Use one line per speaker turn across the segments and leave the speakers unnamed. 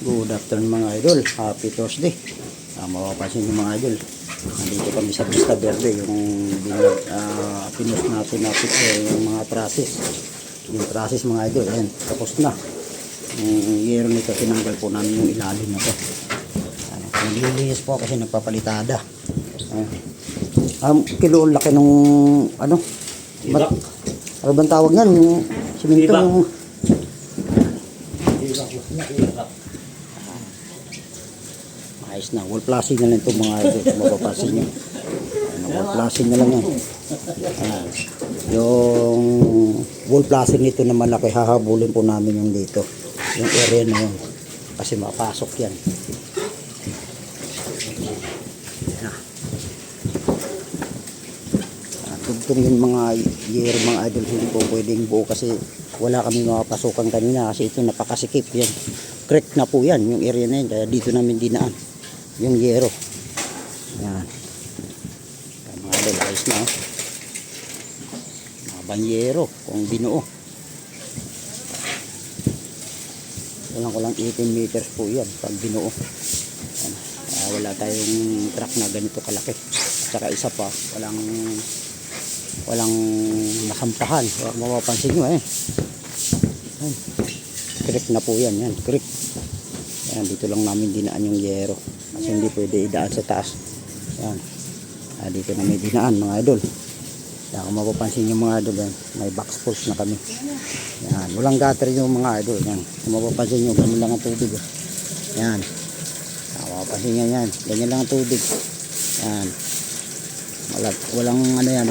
Good afternoon mga idol. Happy Thursday. Mapapansin nyo mga idol, nandito kami sa Vista Verde, yung pinost natin yung mga process. Yung process mga idol, ayan, tapos na. Yung yero nito, tinanggal po namin yung ilalim na to. Naglilinis po kasi nagpapalitada. Kilo laki nung ano? Ano bang tawag yan? Yung simento yung ayos na, wall flashing na lang itong mga idol. Mapapasin nyo, wall flashing na lang yan. Yung wall flashing nito na malaki, hahabulin po namin yung dito, yung area na yun, kasi mapasok yan. Tugtong yung mga year mga idol, hindi po pwedeng buo kasi wala kami mapasukan kanina kasi ito napakasikip yan. Creek na po yan, yung area na yun, kaya dito namin dinaan yung yero. Yan. Mga idol, ayos na. Mga banyero kung binuo. Walang kulang 18 meters po yan pag binuo. Yan. Wala tayong truck na ganito kalaki. At saka isa pa, walang nasampahan. Mapapansin nyo yan. Creek na po yan. Yan, creek. Yan, dito lang namin dinaan yung yero. Kasi hindi pwede idaan sa taas. Yan. Dito na may dinaan mga idol. Yan, kung mapapansin yung mga idol, yan, may box pulse na kami. Yan. Walang gutter yung mga idol. Yan. Kung mapapansin nyo, ganyan lang ang tubig. Yan. Mapapansin nyo yan. Ganyan lang ang tubig. Yan. Walang ano yan.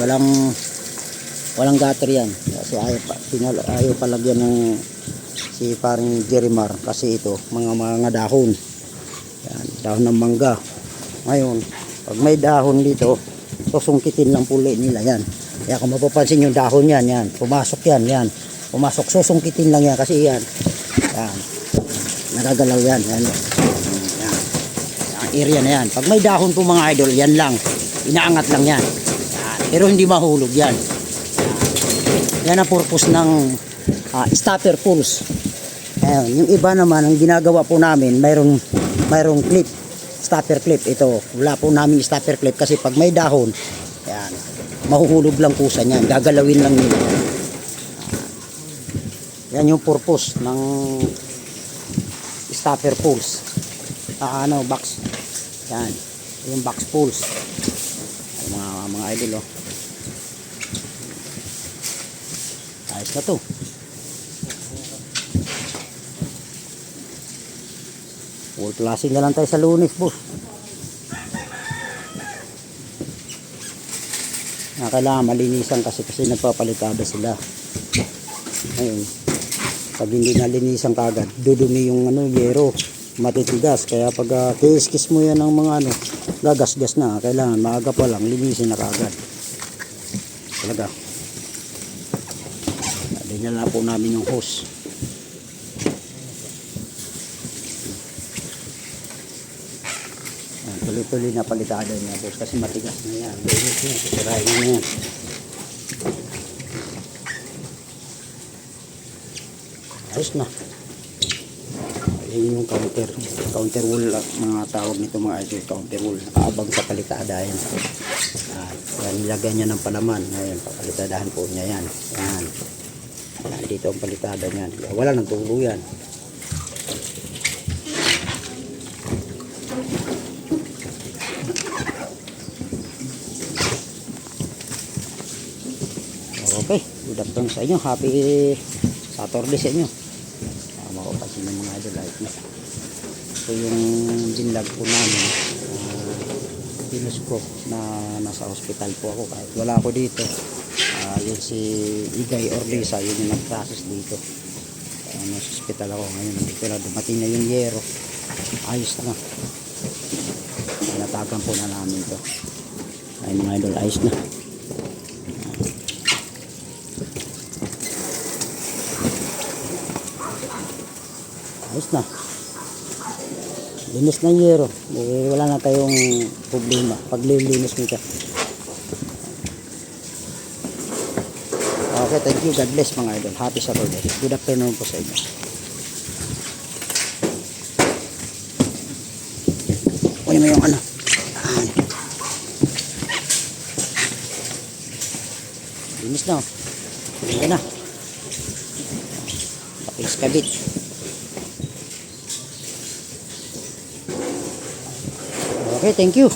Walang gutter yan. Kasi ayaw palagyan ng si parang Jerimar kasi ito mga dahon. Yan, dahon ng mangga. Ngayon, pag may dahon dito, susungkitin lang puli nila yan. Kaya kung mapapansin yung dahon yan, yan, pumasok yan. Pumasok, susungkitin lang yan kasi yan. Yan. Nagagalaw yan. Yan. Yan. Ang area na yan. Pag may dahon po mga idol, yan lang. Inaangat lang yan. Yan. Pero hindi mahulog yan. Yan ang purpose ng stopper pulse. Ayun, yung iba naman ang ginagawa po namin, mayroong clip, stopper clip. Ito, wala po namin stopper clip kasi pag may dahon, yan, mahuhulog lang kusa niyan, gagalawin lang nila. Yan yung purpose ng stopper pulse. Box. Yan, yung box pulse. Mga idol, oh. Ayos na to. Wall flashing na lang tayo sa Lunes, boss. Kailangan malinisan kasi nagpapalitada sila. Ayun. Pag hindi nalinisan kagad, dudumi yung yero, matitigas. Kaya pag kiskis mo yan ng mga gagasgas na, kailangan maaga pa lang linisin na kagad. Talaga. Dinala po namin yung hose. Tuloy-tuloy na palitada niya, boss, kasi matigas na yan. Linis niya, sisirahin na yan. Ayos na. Ayan yung counter wool, mga tawag nito mga idol, counter wool. Nakaabang sa palitada yan. Yan, nilagyan niya ng palaman. Ayan, papalitadahan po niya yan. Yan. Dito ang palitada niyan. Wala nang tulo yan. Okay, good afternoon sa inyo. Happy Saturday sa inyo. Mapapansin ng mga idol. Ito yung dinlag po namin. Pinus ko na nasa hospital po ako. Kahit wala ako dito. Yun si Igay Orlisa, yun yung nag-process dito. Nasa hospital ako ngayon. Nandito na, dumating na yung yero. Ayos na. Natagan po na namin ito. Ay mga idol, ayos na. Ayos na. Linis na yung yero. Wala na tayong problema pag lilinis nito. Okay, thank you. God bless mga idol. Happy Saturday. Good afternoon po sa inyo. kunin mo yung ano. Yan. Linis na. Ganda na. Lakilis kabit. Okay, thank you.